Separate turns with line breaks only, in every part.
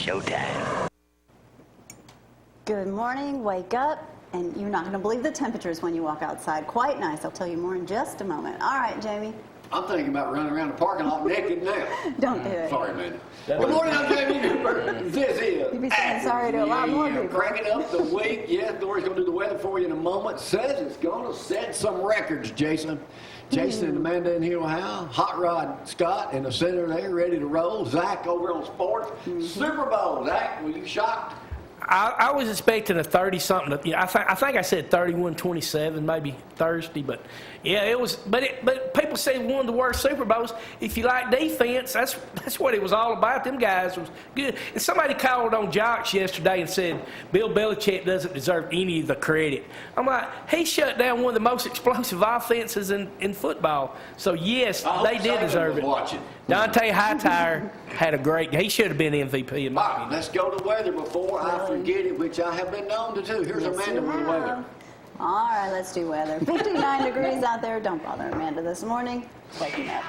showtime.
Good morning, wake up, and you're not going to believe the temperatures when you walk outside. Quite nice. I'll tell you more in just a moment. All right, Jamie.
I'm thinking about running around the parking lot naked now.
Don't do it.
Sorry, Amanda. Good morning, I'm Jamie Cooper. This is.
You'd be saying sorry to a lot more people.
Cranking up the week. Yes, Dory's going to do the weather for you in a moment. Says it's going to set some records, Jason. Jason and Amanda in here, Ohio. Hot Rod Scott in the center there, ready to roll. Zack over on sports. Super Bowl. Zack, were you shocked?
I was expecting a 30-something. Yeah, I think I said 31-27, maybe Thursday, but yeah, it was. But people say one of the worst Super Bowls. If you like defense, that's what it was all about. Them guys was good. And somebody called on Jocks yesterday and said Bill Belichick doesn't deserve any of the credit. I'm like, he shut down one of the most explosive offenses in football. So yes, they did deserve it.
Watching.
Dante Hightower had a great. He should have been MVP in my
All right,
opinion.
let's go to weather before I forget it, which I have been known to do. Here's Amanda with the weather.
All right, let's do weather. 59 degrees out there. Don't bother Amanda this morning. Waking up.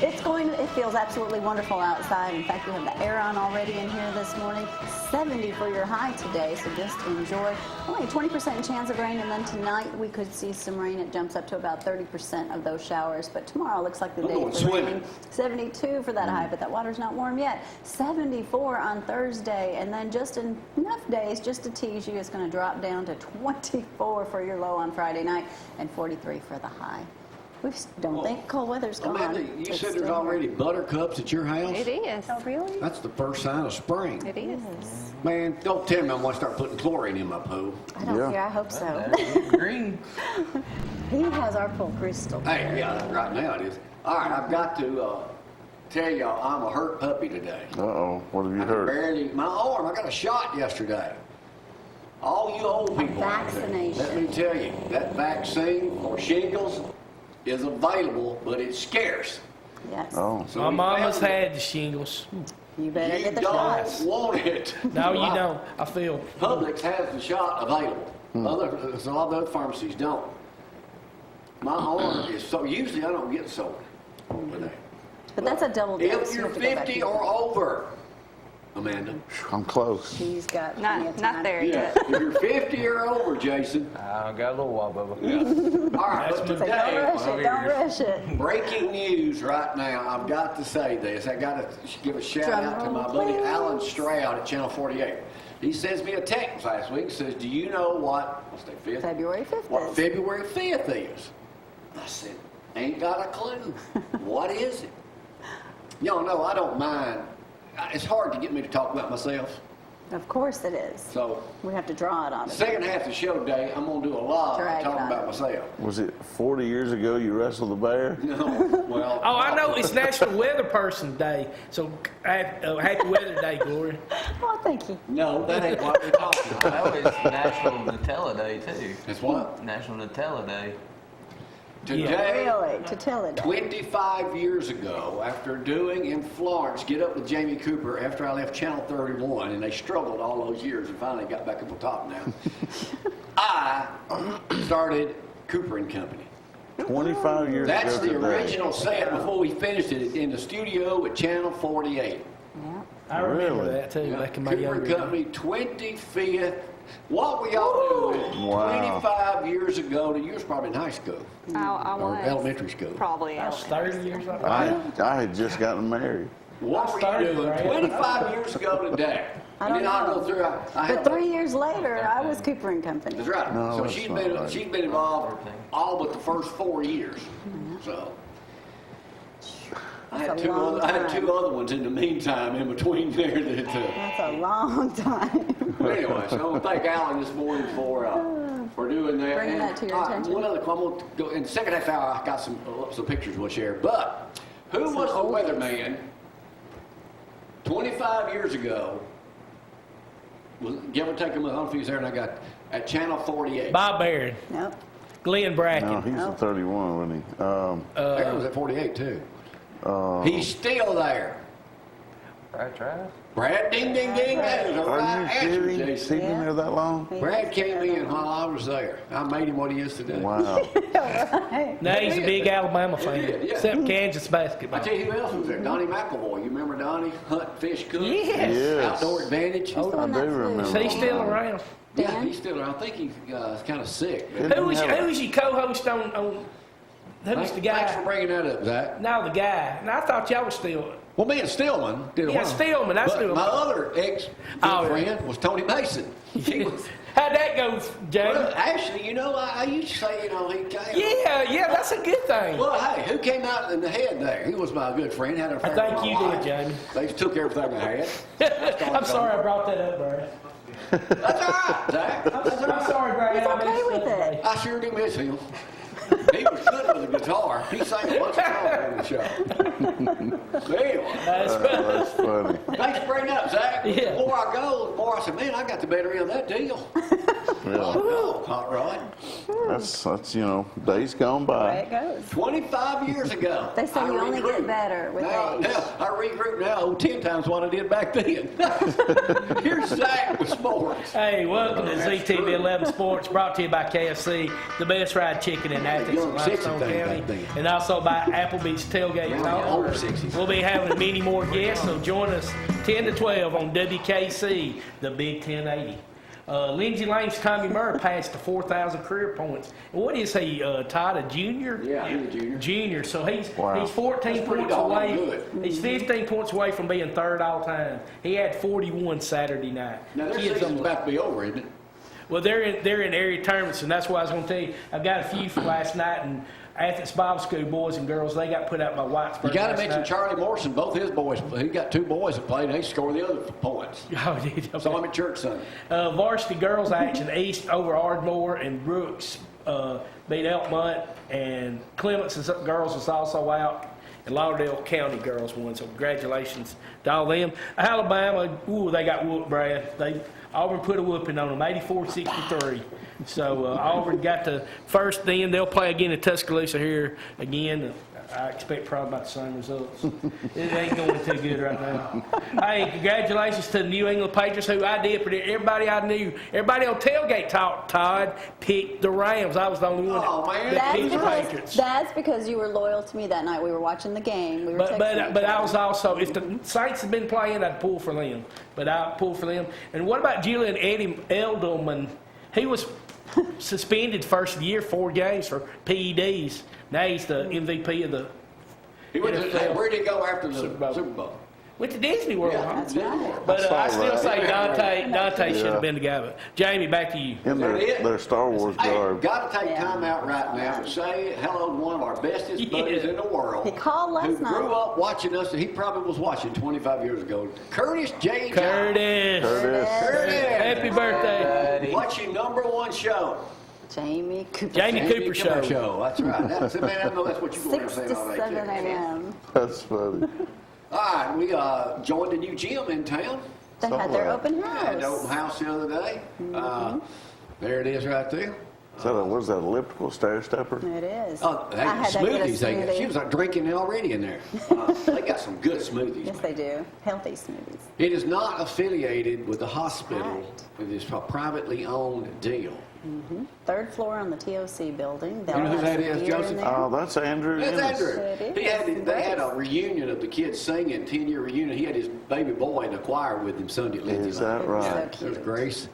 It feels absolutely wonderful outside. In fact, we have the air on already in here this morning. 70 for your high today, so just enjoy. Only a 20% chance of rain, and then tonight we could see some rain. It jumps up to about 30% of those showers, but tomorrow looks like the day for rain. 72 for that high, but that water's not warm yet. 74 on Thursday, and then just enough days just to tease you, it's going to drop down to 24 for your low on Friday night and 43 for the high. We don't think cold weather's gone.
Amanda, you said there's already buttercups at your house?
It is.
Oh, really?
That's the first sign of spring.
It is.
Man, don't tell me I'm going to start putting chlorine in my pool.
I don't care. I hope so.
Green.
He has our pool crystal.
Hey, yeah, right now it is. All right, I've got to tell y'all I'm a hurt puppy today.
Uh-oh. What have you heard?
My arm, I got a shot yesterday. All you old people out there,
Vaccination.
let me tell you, that vaccine for shingles is available, but it's scarce.
Yes.
Oh.
So
My
we
mama's
found
had the shingles.
You better
You
get the
don't
shots.
want it.
No, you don't. I feel.
Publix has the shot available. A lot of the other pharmacies don't. My arm is so. Usually I don't get sore over there.
But that's a double dose.
If
You
you're
have to go back
50
to
or over, Amanda.
I'm close.
He's got plenty of time.
Not there
Yeah.
yet.
If you're 50 or over, Jason.
I got a little while, Bubba.
Yeah. All right, but
Say, don't
today,
rush it. Don't rush it.
breaking news right now. I've got to say this. I got to give a shout out to my buddy
Drum roll,
Alan
please.
Stroud at Channel 48. He sends me a text last week. Says, "Do you know what's the 5th?
February 5th
What
is.
February 5th is?" I said, "Ain't got a clue. What is it?" Y'all know I don't mind. It's hard to get me to talk about myself.
Of course it is.
So
We have to draw it on it.
second half of the show today, I'm going to do a lot of
Drag it
talking
on.
about myself.
Was it 40 years ago you wrestled a bear?
No, well.
Oh, I know. It's National Weather Person Day. So happy Weather Day, Gloria.
Oh, thank you.
No, that ain't what we're talking about.
That was National Nutella Day, too.
It's what?
National Nutella Day.
Today,
Really, to tell it.
25 years ago, after doing in Florence, Get Up with Jamie Cooper, after I left Channel 31, and they struggled all those years and finally got back up on top now, I started Cooper and Company.
25 years
That's
ago
the
today.
original set before we finished it in the studio at Channel 48.
Yeah.
I remember
Really?
that too. Back in my
Cooper
younger
and
days.
Company, 25th. What were y'all doing
Wow.
25 years ago? You was probably in high school
I
or
was.
elementary school.
Probably.
I was 30 years old.
I had just gotten married.
What were
started,
you doing
right?
25 years ago today?
I don't
And then I'll
know.
go through. I
But 3 years later, I was Cooper and Company.
That's right.
No,
So
that's
she's
not
been
right.
she's been involved all but the first 4 years. So I had
That's a long
I had
time.
2 other ones in the meantime in between there. That,
That's a long time.
but anyway, so I want to thank Alan this morning for doing that.
Bringing
And,
that to your
all right,
attention.
One other, I'm going to go in the second half hour. I got some pictures we'll share. But who was the
oldies.
weatherman 25 years ago? Give or take a month. I don't know if he was there, and I got at Channel 48.
Bob Barron,
Nope.
Glenn Bracken.
No, he's a 31, wasn't he?
Aaron was at 48 too. He's still there.
That's right.
Brad, ding, ding, ding. That is a
Are
right
you
answer,
kidding? He's
Jason.
been there that long?
Brad came in while I was there. I made him what he is today.
Wow.
Now he's a big Alabama fan,
Yeah.
except Kansas
I
basketball.
tell you who else was there. Donnie McElroy. You remember Donnie? Hunt, fish, cook.
Yes.
Yes.
Outdoor Advantage.
I do remember.
Is he still around?
Yeah,
Dan?
he's still around. I think he's kind of sick.
Who was your co-host on who was the
Thanks for
guy?
bringing that up, Zach.
No, the guy. No, I thought y'all was still.
Well, me and Stillman did a
Yeah,
while.
Stillman, that's
but
who-
my other ex-friend was Tony Mason. He was,
How'd that go, Jamie?
well, actually, I used to say, he came.
Yeah, that's a good thing.
Well, hey, who came out in the head there? He was my good friend. Had an affair
think
with my
you did,
wife.
Jamie.
They just took everything I had.
I'm sorry I brought that up, Brad.
That's all right, Zach.
I'm sorry, Brad.
He's
I
okay
messed
with
up,
it.
Brad.
I sure do miss him. He was good with the guitar. He sang a bunch of songs on the show. But anyway,
That's funny.
thanks for bringing it up, Zach.
Yeah.
The more I go, the more I said, man, I got the better end of that deal. Oh, no, Hot Rod.
That's days gone
Way
by.
it goes.
25 years ago.
They say
I
you only get
regrouped.
better with
now,
age.
Now, I regroup now 10 times what I did back then. Here's Zach with sports.
Hey, welcome to ZTV 11 Sports, brought to you by KFC, the best fried chicken in Athens and
young, sexy
Limestone
thing
County,
back then.
and also by Applebee's Tailgate
Yeah,
Talk.
over 60.
We'll be having many more guests, so join us 10 to 12 on WKC, the Big 1080. Lindsey Lane's Tommy Murray passed the 4,000 career points. And what is he, Todd, a junior?
Yeah, he's a junior.
Junior, so he's
Wow.
he's 14
That's pretty
points
doggone
away.
good.
He's 15 points away from being third all time. He had 41 Saturday night.
Now, their
Kids
season's
on-
about to be over, isn't it?
Well, they're in area tournaments, and that's what I was going to tell you. I've got a few from last night, and Athens Bible School boys and girls, they got put out by Whitesburg.
You got to
last
mention
night.
Charlie Morrison. Both his boys, he got 2 boys that played. They scored the other points.
Oh, did you?
Saw him at church Sunday.
Varsity girls action, East over Ardmore, and Brooks beat Elkmont, and Clements' girls is also out. And Lauderdale County girls won, so congratulations to all them. Alabama, they got whooped, Brad. Auburn put a whooping on them, 84-63. So Auburn got the first. Then they'll play again in Tuscaloosa here again. I expect probably about the same results. It ain't going too good right now. Hey, congratulations to the New England Patriots, who I did predict. Everybody I knew, everybody on Tailgate Talk, Todd, picked the Rams. I was the only one
Oh, man.
that picked the Patriots.
That's because you were loyal to me that night. We were watching the game. We were texting each
But I
other.
was also, if the Saints had been playing, I'd pull for them. But I pulled for them. And what about Julian Edelman? He was suspended first of the year, 4 games for PEDs. Now he's the MVP of the
He went to,
NFL.
where'd he go after the
Super
Super
Bowl.
Bowl?
Went to Disney World, huh?
That's right.
But I
That's all
still
right.
say Dante should
Yeah.
have been the guy. But Jamie, back to you.
In their Star Wars
Hey,
garb.
got to take
Yeah.
time out right now to say hello to one of our bestest
Yeah.
buddies in the world.
He called last
who
night.
grew up watching us. He probably was watching 25 years ago. Curtis J. Johnson.
Curtis.
Curtis.
Curtis.
Happy birthday.
What's your #1 show?
Jamie Cooper.
Jamie Cooper Show.
That's right. That's, man, I know that's what you're going to
6
say
to
all day.
7 a.m.
That's funny.
All right, we joined a new gym in town.
They had their open
I had the open
house.
house the other day. There it is right there.
Is that what is that, elliptical stair stepper?
It is.
Oh, they
I
got
had to get a
smoothies. They got, she
smoothie.
was like drinking already in there. They got some good smoothies.
Yes, they do. Healthy smoothies.
It is not affiliated with the hospital.
right.
It is a privately owned deal.
3rd floor on the TOC building. They'll
You know who
have
that
some
is,
beer in
Joseph?
there.
Oh, that's Andrew.
That's
Ennis.
Andrew.
It
They had
is.
a reunion of the kids singing, 10-year reunion. He had his baby boy in the choir with him Sunday at Lindsay
Is
Lane.
that right?
Yeah,
So
there's
cute.
Grace.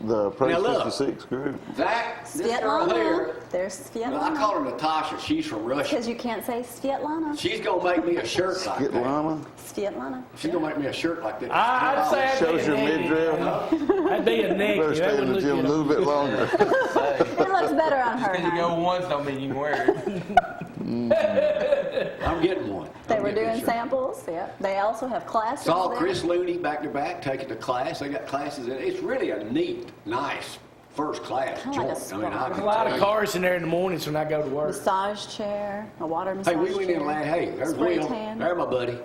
The Praise
Now look.
56 group.
Zach, this girl
Svetlana.
here,
There's
well, I call
Svetlana.
her Natasha. She's from Russia.
Because you can't say Svetlana.
She's going to make me a shirt like
Get
that.
Llama.
Svetlana.
She's going to make me a shirt like that.
I'd say I'd
Shows
be a
your
negative.
midriff.
I'd be a
Better
negative.
stay
That
in the
wouldn't
gym a
look
little
good.
bit longer.
It looks better on her.
Because you go
Honey.
once don't mean you can wear it.
I'm getting one.
They
I'm
were
getting a
doing
shirt.
samples. Yeah. They also have classes.
Saw
there.
Chris Looney back to back taking the class. They got classes in it. It's really a neat, nice first class
Kinda like a
joint.
spa.
I
There's
can
There's a lot
tell
of
you.
cars in there in the mornings when I go to work.
Massage chair, a water massage
Hey, we went
chair.
in last. Hey, there's
spray
Will.
tan.
There's my buddy.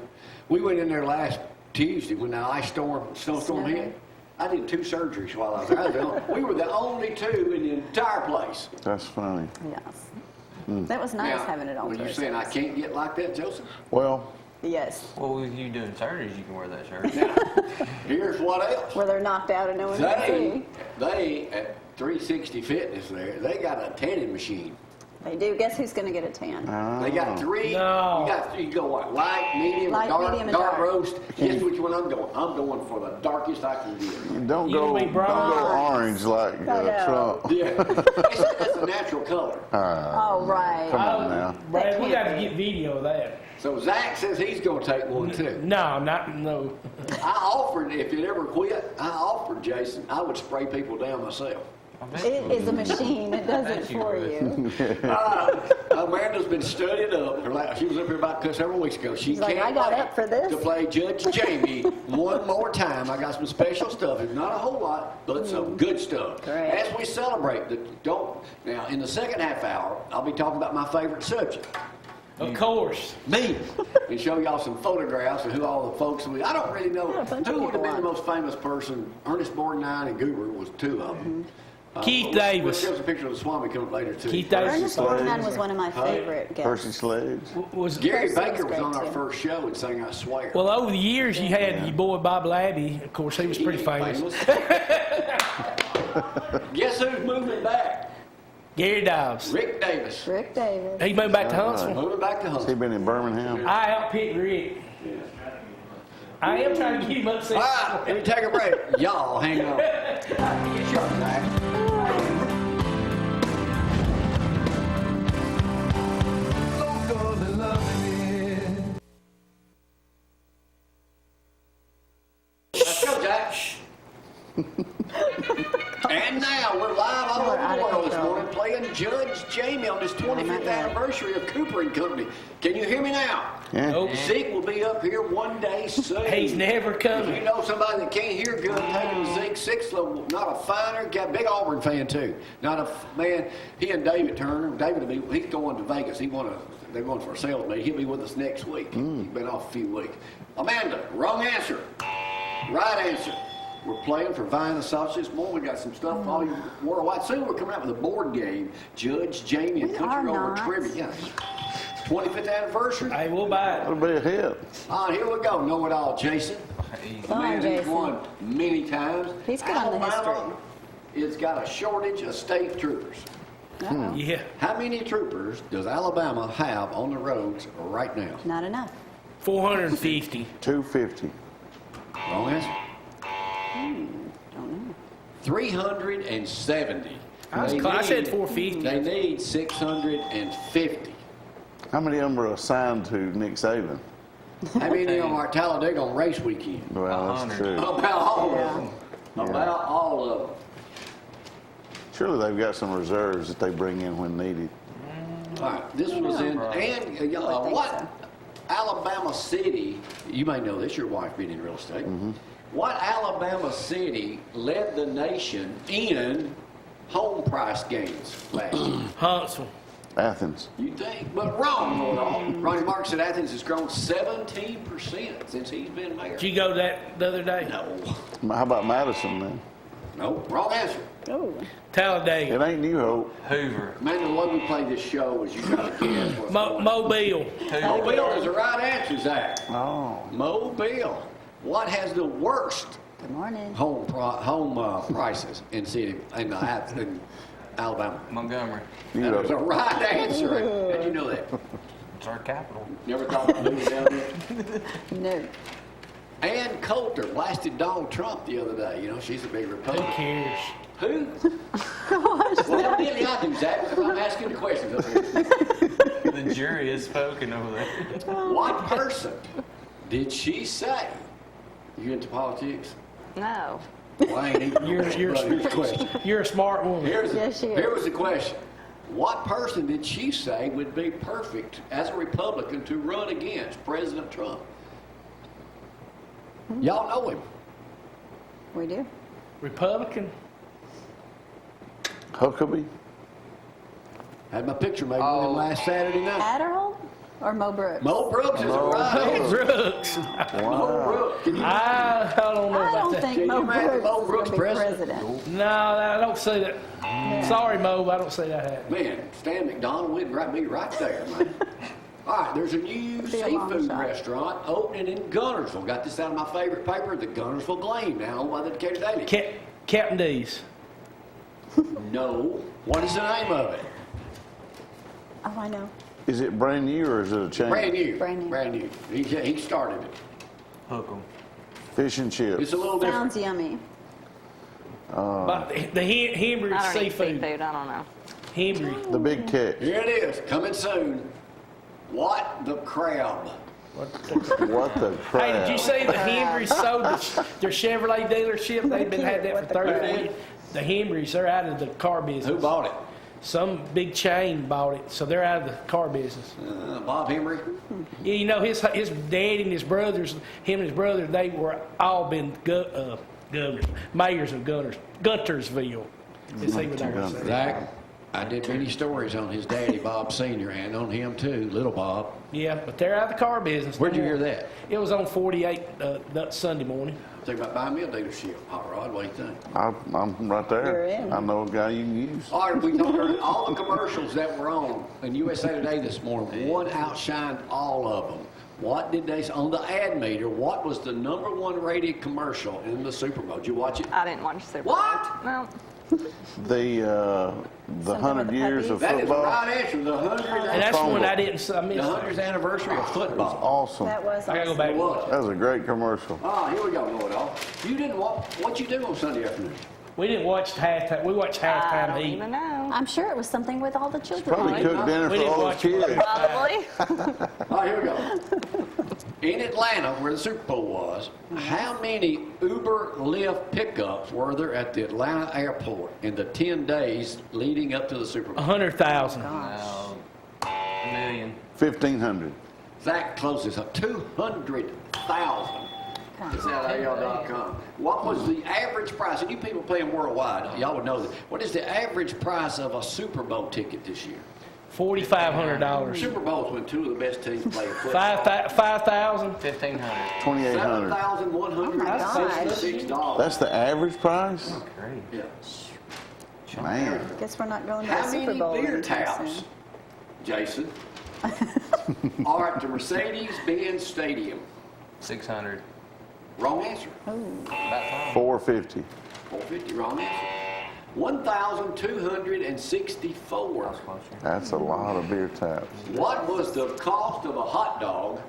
We went in there last Tuesday when the snowstorm
Snow.
hit. I did 2 surgeries while I was there. We were the only 2 in the entire place.
That's funny.
Yes. That was nice
Now,
having it on
Were you
Thursdays.
saying I can't get like that, Joseph?
Well,
Yes.
Well, with you doing surgeries, you can wear that shirt.
Here's what else.
Where they're knocked out and no one can see.
They at 360 Fitness there, they got a tanning machine.
They do. Guess who's going to get a tan?
They got three.
No.
You go what? Light, medium,
Light,
dark,
medium, and
dark
dark.
roast. Guess which one I'm going? I'm going for the darkest I can get.
Don't
You
go,
gonna be
don't
bronze.
go orange like
I know.
Trump.
Yeah, that's a natural color.
Oh, right.
Come on now.
Brad, we got
can't
to
be.
get video of that.
So Zach says he's going to take one too.
No, no.
I offered, if it ever quit, I offered Jason, I would spray people down myself.
I bet
It
you
is a machine. It does it
Bet you
for
would.
you.
Amanda's been studying up. She was up here about several weeks ago. She
She's like,
can't
I got
wait
up for this.
to play Judge Jamie one more time. I got some special stuff. It's not a whole lot, but some good stuff.
Great.
As we celebrate, now in the second half hour, I'll be talking about my favorite subject.
Of course.
Me. And show y'all some photographs of who all the folks I don't really know
Yeah, a bunch of
who would have
people
been the
on.
most famous person. Ernest Borgnine and Goober was two of them.
Keith
We'll
Davis.
show us a picture of the Swami coming up later too.
Keith Davis.
Ernest Borgnine was one of my favorite
Percy
guests.
Sledge.
Was
Gary
Percy was
Baker was
great,
on our
too.
first show and sang "I Swear."
well, over the years, you had your boy Bob Labby. Of course, he was pretty famous.
Guess who's moving back?
Gary Dobbs.
Rick Davis.
Rick Davis.
He moved back to Huntsville.
Moving back to
Has he
Huntsville.
been in Birmingham?
I outpicked Rick. I am trying to get him
All
upset.
right, let me take a break. Y'all hang on. Sure, Zach. Let's go, Jack. And now we're live all over
Out
the
of
world this
control.
morning playing Judge Jamie on this 25th
not yet.
anniversary of Cooper and Company. Can you hear me now?
Yeah.
Nope.
Zeke will be up here one day soon.
He's never
If you
coming.
know somebody that can't hear good, taking Zeke Six, not a finer guy, big Auburn fan too. Not a man. He and David Turner. David will be. He's going to Vegas. They're going for a sales meeting. He'll be with us next week. He's been off a few weeks. Amanda, wrong answer. Right answer. We're playing for Vine and Sausage this morning. We got some stuff all you worldwide. Soon we're coming out with a board game. Judge Jamie and
We
Country
are
Road
not.
Trivia. Yeah. 25th anniversary.
Hey, we'll buy it.
That'll be a hit.
Here we go. Know it all, Jason.
Easy.
Come on,
Man, he's
Jason.
won many times.
He's good on the
Alabama, it's got a shortage of state troopers.
Yeah.
How many troopers does Alabama have on the roads right now?
Not enough.
450.
250.
Wrong answer.
Don't know.
370.
I said 450.
They need 650.
How many of them are assigned to Nick Saban?
How many of them are Talladega on race weekend?
Well, that's
100.
true.
About all
Yeah.
of them. About all of them.
Surely they've got some reserves that they bring in when needed.
All right, this was in, and
I think
what
so.
Alabama city, you may know this, your wife being in real estate. What Alabama city led the nation in home price gains last year?
Huntsville.
Athens.
You think? But wrong, Lord. Ronnie Mark said Athens has grown 17% since he's been mayor.
Did you go that the other day?
No.
How about Madison then?
No, wrong answer.
Oh.
Talladega.
It ain't New Hope.
Hoover.
Man, the way we play this show is you gotta guess what's going on.
Mobile.
Mobile is the right answer, Zach.
Oh.
Mobile. What has the worst
Good morning.
home prices in city in Alabama?
Montgomery.
New
That was a
Hope.
right answer. How'd you know that?
It's our capital.
Never thought of moving down there.
No.
Ann Coulter blasted Donald Trump the other day. You know, she's a big
Who
Republican.
cares?
Who? Well, evidently I do, Zach, because I'm asking the questions up here.
The jury is spoken over there.
What person did she say? You into politics?
No.
Well, I ain't even
You're
Here's the question.
You're a smart woman.
Yes, she is.
Here was the question. What person did she say would be perfect as a Republican to run against President Trump? Y'all know him.
We do.
Republican.
Huckabee.
Had my picture made with him last Saturday night.
Adderall or Mo Brooks?
Mo Brooks is a right answer.
Brooks.
Mo Brooks. Can you,
I don't know
I
about
don't
that.
think
Can
Mo
you imagine
Brooks
Mo
is
Brooks
going to be
president?
president.
No, I don't see that. Sorry, Mo, I don't see that happening.
man, Stan McDonald would be right there, man. All right, there's a new
Be a long
seafood
shot.
restaurant opening in Gunnersville. Got this out of my favorite paper, the Gunnersville Gleam, now owned by the Decatur Daily.
Captain D's.
No. What is the name of it?
Oh, I know.
Is it brand new or is it a chain?
Brand new.
Brand new.
Brand new. He started it.
Hook 'em.
Fish and chips.
It's a little different.
Sounds yummy.
But the Hembry
I don't eat
seafood.
seafood. I don't know.
Hembry.
The big catch.
Here it is, coming soon. What the crab?
What the crap?
Hey, did you see the Hembrys sold their Chevrolet dealership? They've been had that for 30 years. The Hembrys, they're out of the car business.
Who bought it?
Some big chain bought it, so they're out of the car business.
Bob Henry.
Yeah, you know, his dad and his brothers, him and his brother, they were all been governors, mayors of Guntersville. Is he what I was saying?
Zack, I did many stories on his daddy, Bob Sr., and on him too, little Bob.
Yeah, but they're out of the car business.
Where'd you hear that?
It was on 48 that Sunday morning.
Think about buying me a dealership, Hot Rod. What do you think?
I'm right there.
You're in.
I know a guy you can use.
All right, we talked all the commercials that were on in USA Today this morning. One outshined all of them. What did they say on the ad meter? What was the #1 rated commercial in the Super Bowl? Did you watch it?
I didn't watch Super Bowl.
What?
No.
The 100 years of
That is the
football.
right answer. The 100th,
And that's one I didn't. I
the
missed.
100th anniversary of football.
Awesome.
That was
I gotta go
awesome.
back.
It was.
That was a great commercial.
Ah, here we go, Lord. You didn't watch. What you do on Sunday afternoon?
We didn't watch halftime. We watched
I
halftime
don't
to eat.
even know.
I'm sure it was something with all the children.
Probably
on it.
cooked dinner
We
for
didn't
all those
watch it.
kids.
Probably.
All right, here we go. In Atlanta, where the Super Bowl was, how many Uber Lyft pickups were there at the Atlanta airport in the 10 days leading up to the Super Bowl?
100,000.
No. A million.
1,500.
Zach closes up 200,000. It's at AL.com. What was the average price? And you people playing worldwide, y'all would know this. What is the average price of a Super Bowl ticket this year?
$4,500.
Super Bowls when two of the best teams play football.
5,000.
1,500.
2,800.
$7,166.
Oh my gosh.
That's the average price?
Great.
Yeah.
Man.
Guess we're not going to
How
the Super
many
Bowl
beer
anytime
taps,
soon.
Jason, are at the Mercedes-Benz Stadium?
600.
Wrong answer.
About time.
450.
450, wrong answer. 1,264.
That's a lot of beer taps.
What was the cost of a hot dog?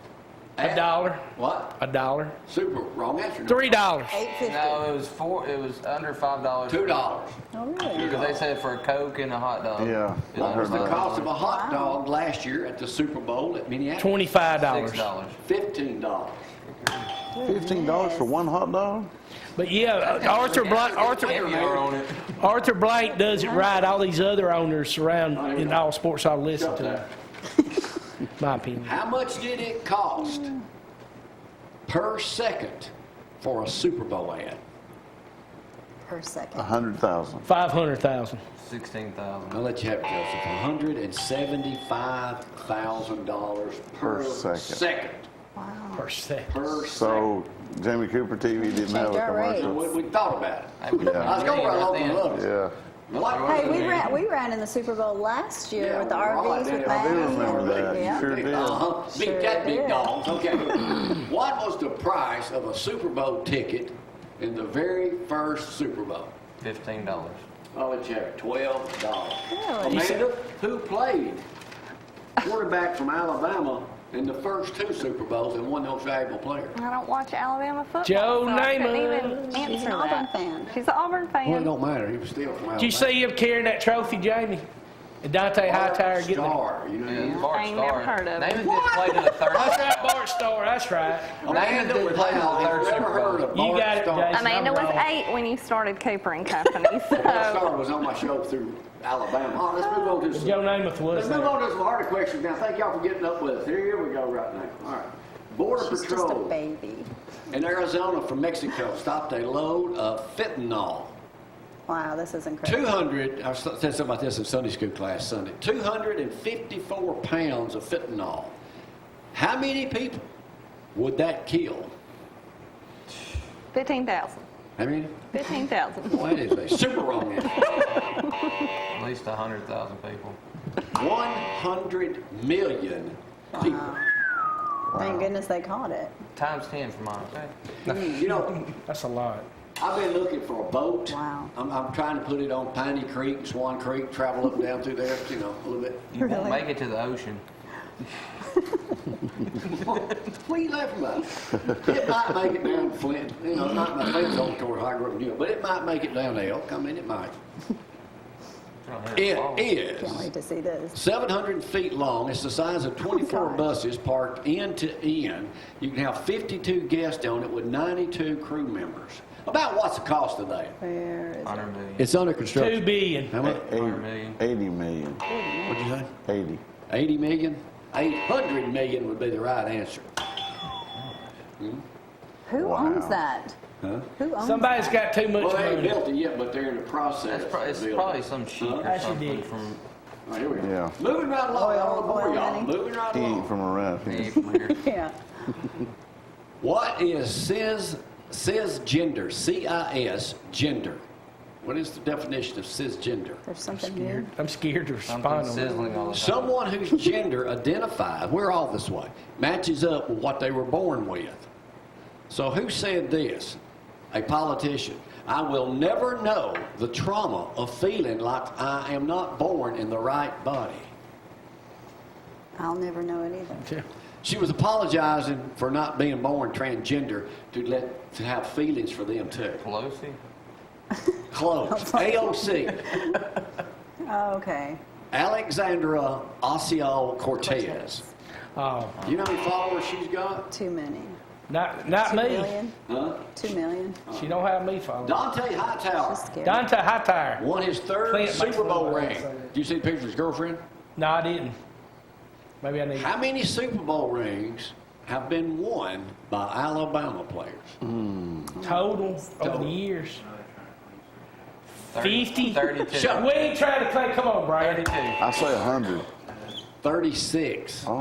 $1.
What?
$1.
Super, wrong answer.
$3.
$8.50.
No, it was It was under $5.
$2.
Oh, really?
Because they said for a Coke and a hot dog.
Yeah,
it
I
was
heard
The
that.
cost of a hot dog last year at the Super Bowl at Minneapolis?
$25.
$6.
$15.
$15 for one hot dog?
But yeah, Arthur Blank does it right. All these other owners around in all sports ought to listen
Shut
to him.
that.
My opinion.
How much did it cost per second for a Super Bowl ad?
Per second.
100,000.
500,000.
16,000.
I'll let you have it, Joseph. $175,000 per
second.
second.
Per second.
Per second.
So Jamie Cooper TV didn't have a
Change our rate.
commercial.
We thought about it.
Hey, we
Yeah.
I was going to run local
then.
love.
Yeah.
Hey, we ran in the Super Bowl last year
Yeah,
with the
we were all
RVs
out
with
there. I
I do
Maggie.
remember that.
Yeah.
You sure did.
Big
Sure
cat, big
did.
dogs. Okay. What was the price of a Super Bowl ticket in the very first Super Bowl?
$15.
I'll let you have it. $12.
Really?
Amanda, who played quarterback from Alabama in the first two Super Bowls and won the most valuable player?
I don't watch Alabama football.
Joe
so I couldn't
Namath.
even answer
She's an Auburn
that.
fan.
She's an Auburn fan.
Well, it don't matter. He was still from Alabama.
Did you see him carrying that trophy, Jamie? And Dante Hightower getting it?
Star, you know.
Yeah, Bart
I ain't
Starr.
never heard of it.
Namath didn't play to the third.
That's right, Bart Starr. That's right.
Amanda
didn't play in the third
I've
Super
never
Bowl.
heard of
You
Bart
got it,
Starr.
Jason.
Amanda
I'm
was
wrong.
8 when you started Cooper and Company.
Bart
So
Starr was on my show through Alabama. All right, let's move on to some.
Joe Namath was
Let's move
there.
on to some harder questions now. Thank y'all for getting up with us. Here we go right now. All right. Border
She's just a
Patrol
baby.
in Arizona from Mexico stopped a load of fentanyl.
Wow, this is incredible.
200, I said something about this in Sunday school class Sunday. 254 pounds of fentanyl. How many people would that kill?
15,000.
How many?
15,000.
Well, that is a super wrong answer.
At least 100,000 people.
100 million
Thank goodness they caught it.
Times 10 for mine, okay?
You know,
That's a lot.
I've been looking for a boat.
Wow.
I'm trying to put it on Piney Creek, Swan Creek, travel up and down through there, you know, a little bit.
You won't make it to the ocean.
What are you laughing about? It might make it down to Flint. You know, not my Flint's on toward high growth deal, but it might make it down to Elk. I mean, it might. It
Can't
is
wait to see this.
700 feet long. It's the size of 24
God.
buses parked end to end. You can have 52 guests on it with 92 crew members. About what's the cost of that?
Where is it?
100 million.
It's under construction.
$2 billion.
How much?
100 million.
80 million.
What'd you say?
80.
80 million? 800 million would be the right answer.
Who
Wow.
owns that?
Huh?
Who owns
Somebody's got too much
Well, they ain't
money.
built it yet, but they're in the process.
It's
of building
probably
it.
some sheep or
That's
something
ridiculous.
from
All right, here we go.
Yeah.
Moving right along.
Oil,
All aboard,
oil
y'all.
money.
Moving right
He ain't
along.
from around
the
here.
from here.
Yeah.
What is cisgender? C-I-S, gender. What is the definition of cisgender?
There's something new.
I'm scared to
Something
respond on that.
sizzling all the time.
Someone whose gender identifies, we're all this way, matches up with what they were born with. So who said this? A politician. I will never know the trauma of feeling like I am not born in the right body.
I'll never know it either.
Yeah.
She was apologizing for not being born transgender to have feelings for them too.
Pelosi?
Close. AOC.
Oh, okay.
Alexandra Ocasio-Cortez.
Oh,
Do you know how many followers she's got?
Too many.
not
2
me.
million?
Huh?
2 million?
She don't have me following.
Dante Hightower
She's scary.
Dante Hightower.
won his third
Clint makes
Super Bowl
fun of
ring.
that.
Do you see the picture of his girlfriend?
No, I didn't. Maybe I need.
How many Super Bowl rings have been won by Alabama players?
Total over the years. 50?
32.
Shut
We ain't trying to claim. Come on, Brian.
32.
I say 100.
36.
Oh, I'm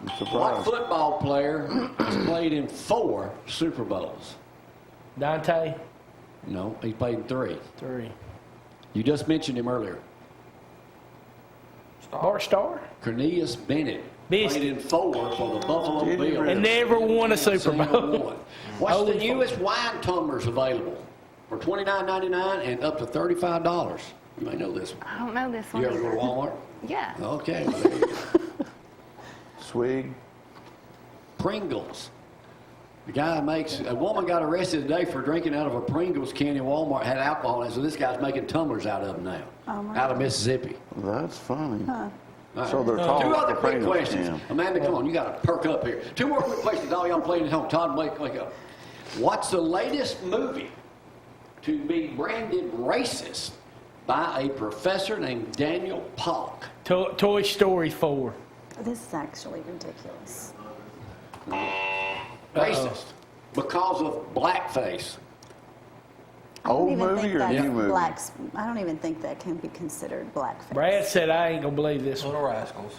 What
surprised.
football player has played in 4 Super Bowls?
Dante,
No, he played in 3.
3.
You just mentioned him earlier.
Bart Starr.
Cornelius Bennett
Beast.
played in 4 for the Buffalo
Did he
Bills.
really?
And never won a Super
Single
Bowl.
one. What's
Only
the
four.
newest wine tumblers available? For $29.99 and up to $35. You may know this one.
I don't know this one.
You ever go to
either.
Walmart?
Yeah.
Okay. Well, there you go.
Swig.
Pringles. A woman got arrested today for drinking out of a Pringles can in Walmart, had alcohol in it, so this guy's making tumblers out of them now.
Oh, my
out of Mississippi.
That's funny.
Huh.
All right.
So they're tall.
2 other
the
quick
Pringles
questions.
can.
Amanda, come on, you got to perk up here. 2 more quick questions, all y'all playing at home. Todd, wake up. What's the latest movie to be branded racist by a professor named Daniel Polk?
Toy Story 4.
This is actually ridiculous.
Racist. Because of blackface.
I don't
Old
even
movie
think
or
that's
new movie?
blacks. I don't even think that can be considered blackface.
Brad said I ain't gonna believe this one.
Little Rascals.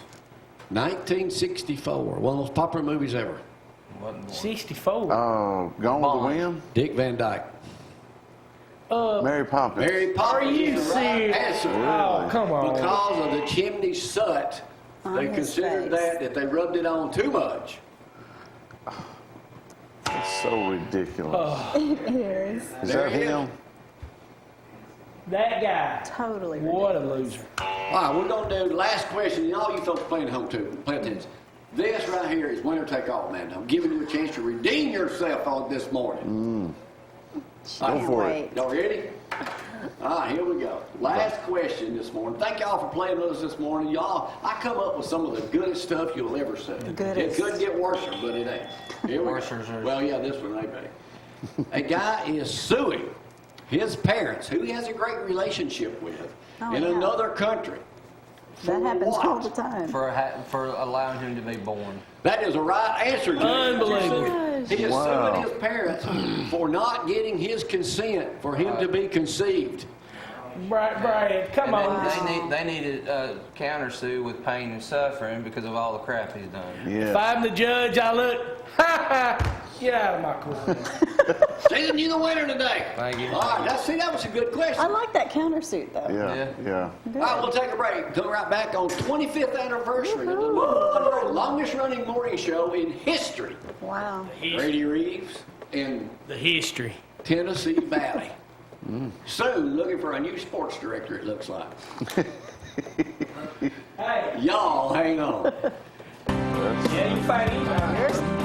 1964, one of the most popular movies ever.
Wasn't one.
64.
Oh, Gone
Bond.
with the Wind?
Dick Van Dyke.
Mary Poppins.
Mary Poppins
Are you
is the right
serious?
answer.
Oh, come on.
Because of the chimney soot,
On
they
his
considered
face.
that they rubbed it on too much.
That's so ridiculous.
It is
Is
There
that
he is.
him?
That guy.
totally
What a
ridiculous.
loser.
All right, we're going to do the last question, and all you folks playing at home too, pay attention. This right here is winner take all, man. I'm giving you a chance to redeem yourself on this morning.
Can't
for it.
wait.
Y'all ready? All right, here we go. Last question this morning. Thank y'all for playing with us this morning. Y'all, I come up with some of the goodest stuff you'll ever see.
Goodest.
It couldn't get worse, but it ain't. Here we
Worse
go.
is-
Well, yeah, this one ain't bad. A guy is suing his parents, who he has a great relationship with,
Oh,
in
yeah.
another country.
That
For
happens
what?
all the time.
For allowing him to be born.
That is the right answer, Jay.
Unbelievable.
He is
Wow.
suing his parents for not getting his consent for him to be conceived.
Brian, come
And
on.
they need to countersue with pain and suffering because of all the crap he's done.
Yeah.
If I'm the judge, I look. Ha ha. Get out of my court.
Jason, you the winner today.
Thank you.
All right, that was a good question.
I like that countersuit, though.
Yeah.
All right, we'll take a break. Come right back on 25th anniversary of the longest running morning show in history.
Wow.
Brady Reeves in
The history.
Tennessee Valley. Soon looking for a new sports director, it looks like.
Hey,
Y'all hang on.
yeah, you fight anytime.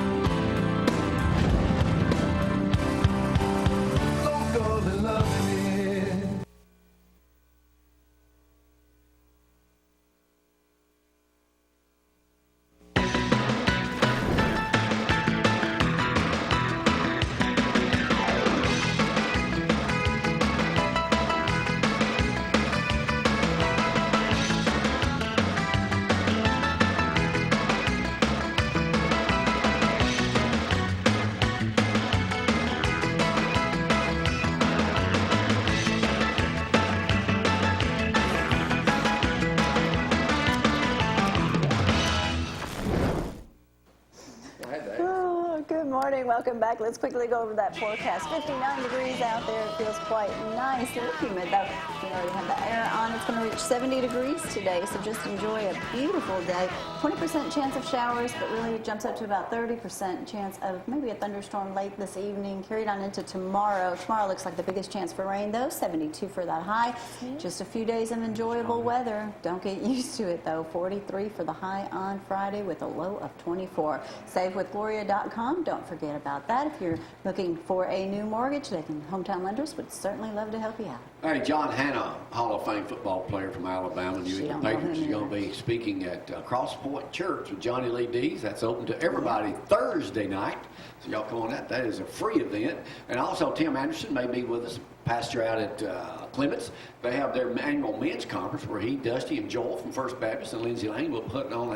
Oh, good morning. Welcome back. Let's quickly go over that forecast. 59 degrees out there. It feels quite nice. A little humid, though. We already have the air on. It's going to reach 70 degrees today, so just enjoy a beautiful day. 20% chance of showers, but really it jumps up to about 30% chance of maybe a thunderstorm late this evening, carried on into tomorrow. Tomorrow looks like the biggest chance for rain, though. 72 for that high. Just a few days of enjoyable weather. Don't get used to it, though. 43 for the high on Friday with a low of 24. SaveWithGloria.com. Don't forget about that. If you're looking for a new mortgage, Hometown Lenders would certainly love to help you out.
All right, John Hanna, Hall of Fame football player from Alabama, New
She
England
don't know
Patriots,
him
is going to be speaking at Cross Point Church with Johnny Lee Dees. That's open to everybody Thursday night. So y'all come on out. That is a free event. And also Tim Anderson may be with us, pastor out at Clements. They have their annual men's conference where he, Dusty, and Joel from First Baptist and Lindsay Lane will put on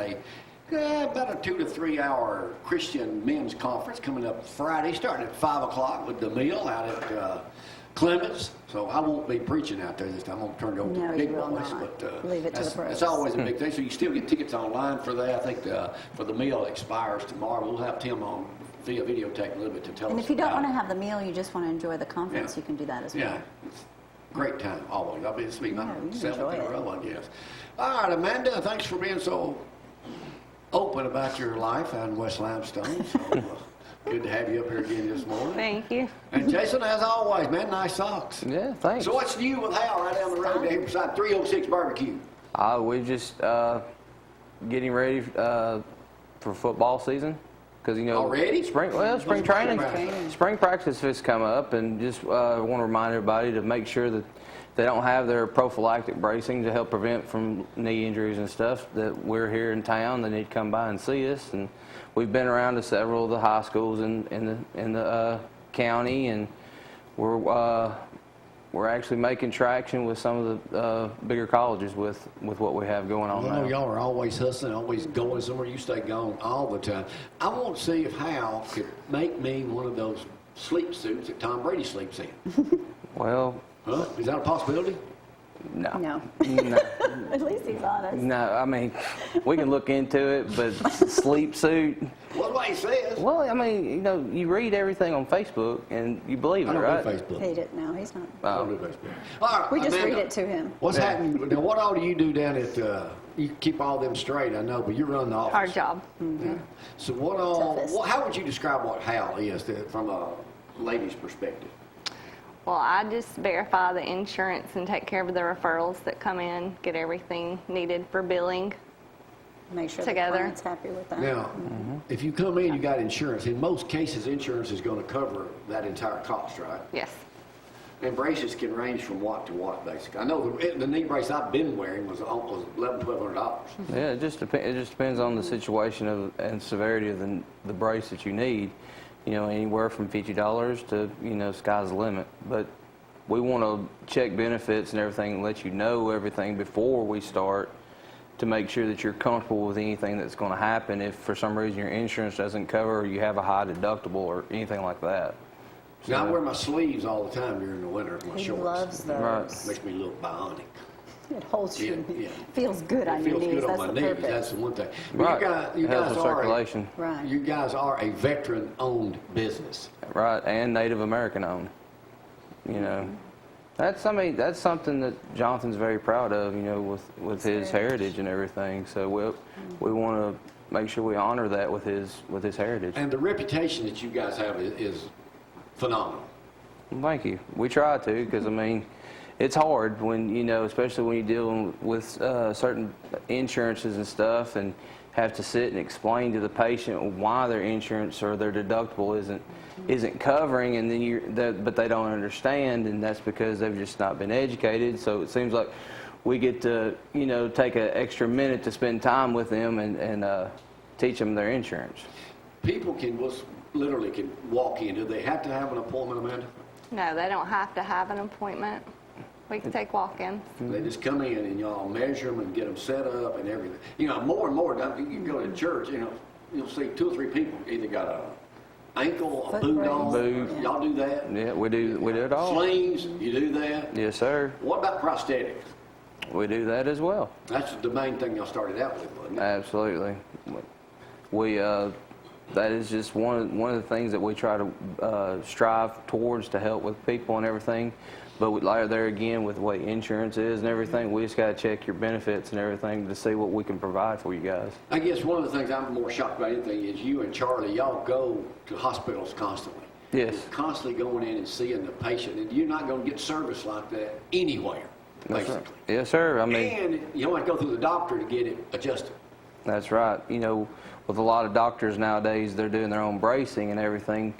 about a 2 to 3 hour Christian men's conference coming up Friday, starting at 5 o'clock with the meal out at Clements. So I won't be preaching out there this time. I'm going to turn it over to
No,
the big
you will
boys.
not.
But
Leave it to the pros.
it's always a big thing. So you still get tickets online for that. I think for the meal expires tomorrow. We'll have Tim on via video tape a little bit to tell us.
And if you don't
about
want to
it.
have the meal, you just want to enjoy the conference,
Yeah.
you can do that as well.
Yeah, it's a great time always. I'll be speaking
Yeah,
my
you
seventh
enjoy
in a
it.
row, I guess. All right, Amanda, thanks for being so open about your life out in West Limestone. So, good to have you up here again this morning.
Thank you.
And Jason, as always, man, nice socks.
Yeah, thanks.
So what's new with Hal right down the road there beside 306 Barbecue?
We're just getting ready for football season. Because, you know,
Already?
spring training. Spring practice has come up, and just want to remind everybody to make sure that they don't have their prophylactic bracing to help prevent from knee injuries and stuff. That we're here in town, they need to come by and see us. And we've been around to several of the high schools in the county, and we're actually making traction with some of the bigger colleges with what we have going on
I know
now.
y'all are always hustling, always going somewhere. You stay gone all the time. I want to see if Hal could make me one of those sleep suits that Tom Brady sleeps in.
Well,
Huh? Is that a possibility?
no.
No.
No.
At least he's honest.
No, I mean, we can look into it, but sleep suit.
Well, that's what he says.
Well, I mean, you know, you read everything on Facebook and you believe
I
it,
don't
right?
do Facebook.
Hate it. No, he's not.
I don't do Facebook. All right,
We just
Amanda,
read it to him.
What's
Yeah.
happening? Now, what all do you do down at, you keep all them straight, I know, but you run the office.
Hard job.
Yeah. So what all,
Toughest.
how would you describe what Hal is from a lady's perspective?
Well, I just verify the insurance and take care of the referrals that come in, get everything needed for billing.
Make sure
Together.
the client's happy with that.
Now, if you come in, you got insurance. In most cases, insurance is going to cover that entire cost, right?
Yes.
And braces can range from what to what, basically. I know the knee brace I've been wearing was $1,100, $1,200.
Yeah, it just depends on the situation and severity of the brace that you need. You know, anywhere from $50 to, you know, sky's the limit. But we want to check benefits and everything and let you know everything before we start to make sure that you're comfortable with anything that's going to happen if for some reason your insurance doesn't cover or you have a high deductible or anything like that.
Now, I wear my sleeves all the time during the winter, my
He
shorts.
loves those.
Right.
Makes me look bionic.
It holds you,
Yeah.
feels good on
It
your
feels
knees.
good
That's
on my
the
knees.
purpose.
That's the one thing.
Right.
You
Helps
guys
with
are
circulation.
Right.
You guys are a veteran-owned business.
Right, and Native American owned. You know, that's something that Jonathan's very proud of. You know, with his heritage and everything. So we want to make sure we honor that with his heritage.
And the reputation that you guys have is phenomenal.
Well, thank you. We try to, because I mean, it's hard when, you know, especially when you're dealing with certain insurances and stuff, and have to sit and explain to the patient why their insurance or their deductible isn't covering, and then but they don't understand, and that's because they've just not been educated. So it seems like we get to, you know, take an extra minute to spend time with them and teach them their insurance.
People literally can walk in. Do they have to have an appointment, Amanda?
No, they don't have to have an appointment. We can take walk-ins.
They just come in and y'all measure them and get them set up and everything. You know, more and more, you can go to church, you know, you'll see 2 or 3 people either got a ankle, a
Foot
boot
brace.
on.
Boot.
Y'all do that?
Yeah, we do it all.
Slings, you do that?
Yes, sir.
What about prosthetics?
We do that as well.
That's the main thing y'all started out with, wasn't it?
Absolutely. We that is just one of the things that we try to strive towards to help with people and everything. But like there again, with the way insurance is and everything, we just got to check your benefits and everything to see what we can provide for you guys.
I guess one of the things I'm more shocked about anything is you and Charlie, y'all go to hospitals constantly.
Yes.
You're constantly going in and seeing the patient, and you're not going to get service like that anywhere,
That's
basically.
right. Yes, sir. I mean,
And you don't have to go through the doctor to get it adjusted.
that's right. You know, with a lot of doctors nowadays, they're doing their own bracing and everything.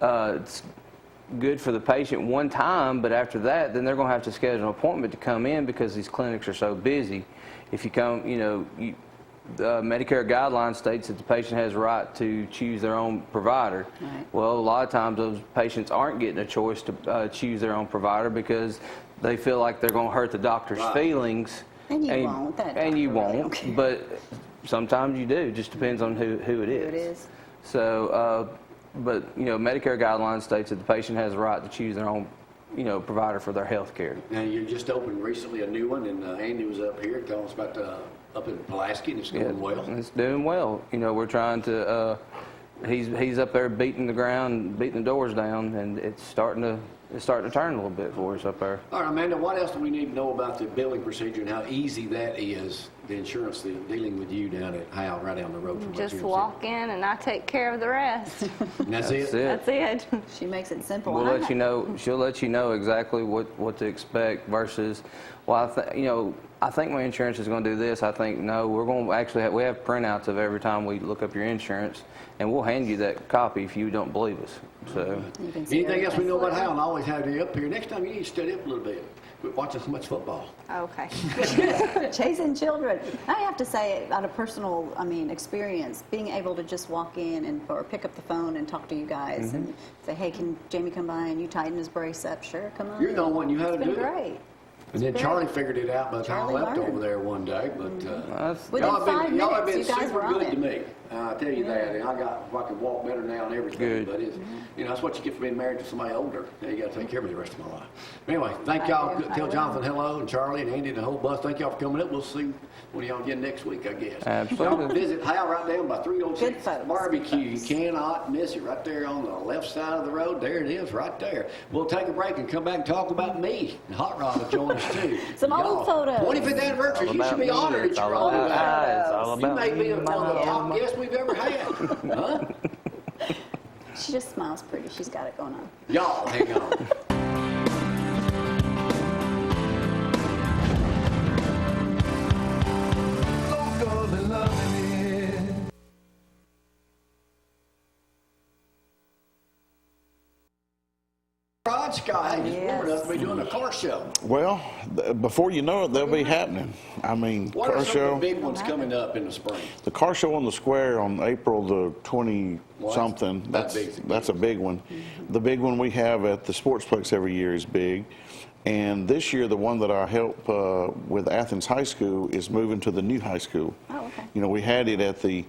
It's good for the patient one time, but after that, then they're going to have to schedule an appointment to come in because these clinics are so busy. If you come, you know, the Medicare guideline states that the patient has a right to choose their own provider.
Right.
Well, a lot of times those patients aren't getting a choice to choose their own provider because they feel like they're going to hurt the doctor's
Right.
feelings.
And you won't. That
And you
doctor really don't
won't,
care.
but sometimes you do. Just depends on who it is.
it is.
So, but you know, Medicare guidelines states that the patient has a right to choose their own, you know, provider for their health care.
Now, you just opened recently a new one, and Andy was up here telling us about up in Pulaski, and it's going well.
It's doing well. You know, we're trying to. He's up there beating the ground, beating the doors down, and it's starting to turn a little bit for us up there.
All right, Amanda, what else do we need to know about the billing procedure and how easy that is, the insurance, dealing with you down at Howe, right down the road from
Just
us?
walk in and I take care of the rest.
And that's it?
That's it.
She makes it simple.
We'll
And
let you know. She'll let you know exactly what to expect versus. Well, I think my insurance is going to do this. I think no. We're going to actually we have printouts of every time we look up your insurance, and we'll hand you that copy if you don't believe us. So.
You can see
Anything else we know about
everything.
Howe? And I always have you up here. Next time you need to study up a little bit. Quit watching so much football.
Okay.
Chasing children. I have to say, out of personal, experience, being able to just walk in or pick up the phone and talk to you guys and say, hey, can Jamie come by and you tighten his brace up? Sure, come on.
You're the only one you had to
It's
do
been
it.
great.
And then
great.
Charlie figured it out by the time I
Charlie
left
learned.
over there one day. But
Within
y'all have
5
been, y'all have
minutes,
been
you guys
super
were on
good
it.
to me. I tell you that. And I can walk better now and everything.
Good.
But it's, that's what you get for being married to somebody older. Now you got to take care of me the rest of my life. Anyway, thank
I
y'all.
do. I
Tell
will.
Jonathan hello, and Charlie and Andy and the whole bus. Thank y'all for coming up. We'll see one of y'all again next week, I guess.
Absolutely.
Y'all visit Howe right down by 306
Good folks.
Barbecue.
Good
You
folks.
cannot miss it right there on the left side of the road. There it is, right there. We'll take a break and come back and talk about me. And Hot Rod will join us too.
Some old
Y'all,
photos.
25th anniversary. You should be
me.
honored
It's
at your
all
own
about
anniversary.
It's all
You
about
may be
me.
one of the top guests we've ever had. Huh?
She just smiles pretty. She's got it going on.
Y'all, hang on. Local and loving it. Rod Scott, hey, just remembered us to be doing a car show.
Well, before you know it, they'll be happening.
What
Car
are some
show.
of the big ones coming up in the spring?
The car show on the square on April the 20-something.
Well, that's big.
That's a big one. The big one we have at the Sportsplex every year is big. And this year, the one that I help with Athens High School is moving to the new high school.
Oh, okay.
You know, we had it at the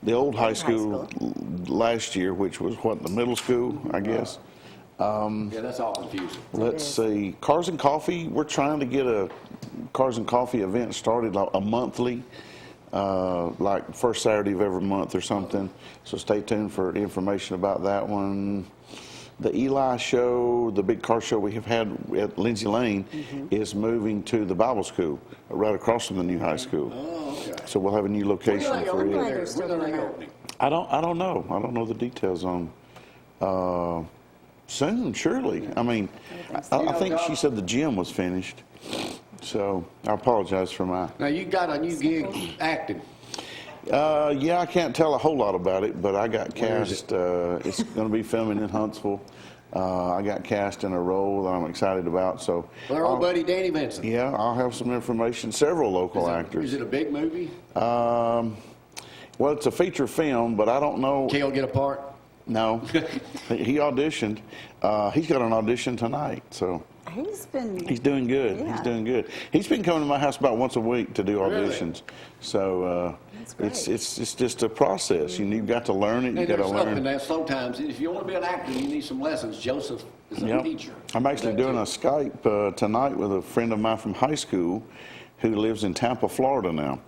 old high school last year, which was the middle school, I guess.
Yeah, that's all confusing.
Let's see. Cars and Coffee, we're trying to get a Cars and Coffee event started, like a monthly, like first Saturday of every month or something. So stay tuned for information about that one. The Eli show, the big car show we have had at Lindsay Lane, is moving to the Bible school right across from the new high school.
Oh, okay.
So we'll have a new location
When are
for
they
it.
opening? When are they opening?
I don't know. I don't know the details on. Soon, surely. I mean, I think she said the gym was finished. So I apologize for my.
Now, you got a new gig acting.
Yeah, I can't tell a whole lot about it, but I got
Where is
cast. It's going to be filming in Huntsville. I got cast in a role that I'm excited about. So,
Well, our old buddy Danny Vincent.
yeah, I'll have some information. Several local actors.
Is it a big movie?
Well, it's a feature film, but I don't know.
Kale get a part?
No, he auditioned. He's got an audition tonight, so
He's been.
he's doing good.
Yeah.
He's doing good. He's been coming to my house about once a week to do
Really?
auditions. So
That's great.
it's just a process. You've got to learn it. You
And
got to
there's up and
learn.
down. Sometimes, if you want to be an actor, you need some lessons. Joseph is a
Yep.
teacher.
I'm actually doing a Skype tonight with a friend of mine from high school who lives in Tampa, Florida now.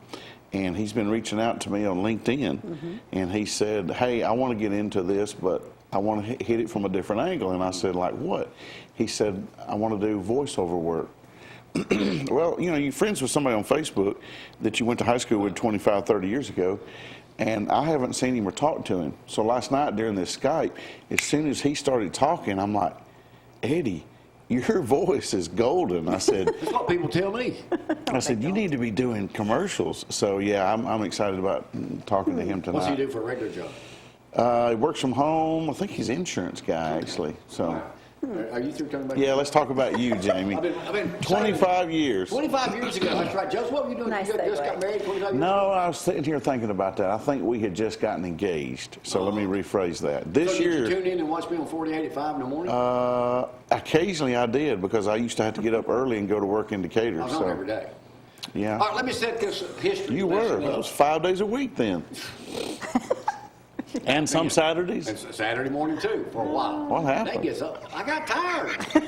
And he's been reaching out to me on LinkedIn. And he said, hey, I want to get into this, but I want to hit it from a different angle. And I said, like what? He said, I want to do voiceover work. Well, you're friends with somebody on Facebook that you went to high school with 25, 30 years ago. And I haven't seen him or talked to him. So last night during this Skype, as soon as he started talking, I'm like, Eddie, your voice is golden. I said,
That's what people tell me.
I said, you need to be doing commercials. So yeah, I'm excited about talking to him tonight.
What's he do for a regular job?
He works from home. I think he's an insurance guy actually. So
Are you through talking about?
yeah, let's talk about you, Jamie.
I've been
25 years.
25 years ago. That's right. Joseph, what were you doing?
Nice
You just
segue.
got married 25 years
No,
ago?
I was sitting here thinking about that. I think we had just gotten engaged. So let me rephrase that.
So
This
did you
year,
tune in and watch me on 48 at 5 in the morning?
occasionally I did because I used to have to get up early and go to work in Decatur.
I was on every
So
day.
yeah,
All right, let me set this history
you were.
lesson
That
up.
was 5 days a week then, and some Saturdays.
And Saturday morning too, for a while.
What happened?
That gets up. I got tired. I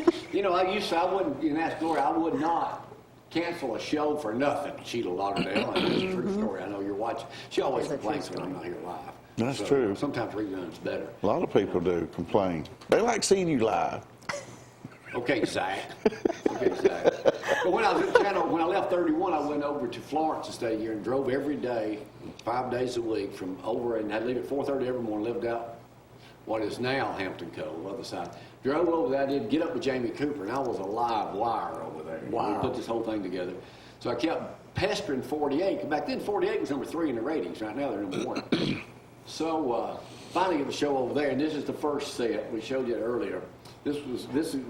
wouldn't, you can ask Gloria, I would not cancel a show for nothing. Sheila Lauderdale, and it's a true story. I know you're watching. She always
It's a true
complains when I'm not here live.
That's true.
Sometimes rerun's better.
A lot of people do complain. They like seeing you live.
Okay, Zack. But when I was at Channel, when I left 31, I went over to Florence to stay here and drove every day, 5 days a week from over, and I'd leave at 4:30 every morning, lived out what is now Hampton Cove, the other side. Drove over there, I did get up with Jamie Cooper, and I was a live wire over there.
Wow.
We put this whole thing together. So I kept pestering 48. Back then, 48 was number 3 in the ratings. Right now, they're number 1. So finally get the show over there, and this is the first set. We showed you it earlier. We haven't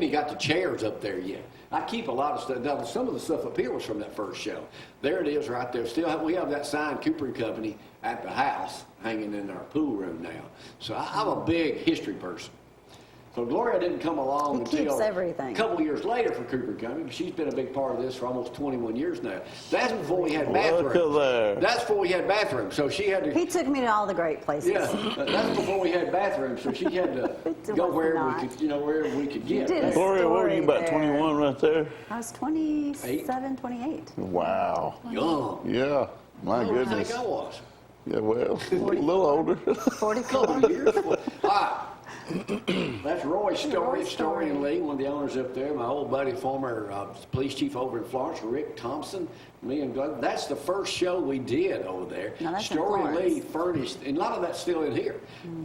even got the chairs up there yet. I keep a lot of stuff. Now, some of the stuff up here was from that first show. There it is right there. We have that signed Cooper and Company at the house hanging in our pool room now. So I'm a big history person. So Gloria didn't come along
He keeps
until
everything.
a couple years later for Cooper and Company. She's been a big part of this for almost 21 years now. That's before we had bathrooms.
Look at that.
That's before we had bathrooms. So she had to.
He took me to all the great places.
Yeah, that's before we had bathrooms, so she had to
It
go
was
wherever
not.
we could, wherever we could get.
did a
Gloria, what were you, about
Story there.
21 right there?
I was 27, 28.
Wow.
Young.
Yeah, my
I don't think
goodness.
I was.
Yeah, well, a little older.
44.
Couple of years. All right. That's Roy's story.
Roy's
Story and
story.
Lee, one of the owners up there. My old buddy, former police chief over in Florence, Rick Thompson. Me and Glenn. That's the first show we did over there.
Now that's in
Story and Lee
Florence.
furnished, and a lot of that's still in here.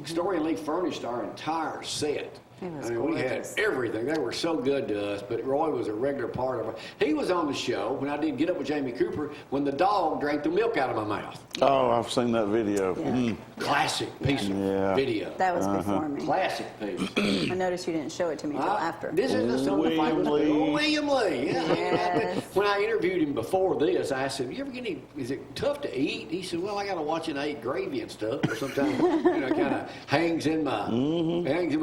Story and Lee furnished our entire set.
It was
we had
gorgeous.
everything. They were so good to us, but Roy was a regular part of it. He was on the show when I did Get Up with Jamie Cooper when the dog drank the milk out of my mouth.
Oh, I've seen that video.
Yeah.
Classic piece of
Yeah.
video.
That was before me.
Classic piece.
I noticed you didn't show it to me until after.
This is some of the
William
famous
Lee.
people. William Lee. Yeah.
Yes.
When I interviewed him before this, I said, "You ever get any? Is it tough to eat?" He said, "Well, I got to watch it. I eat gravy and stuff. Or sometimes, kind of hangs in my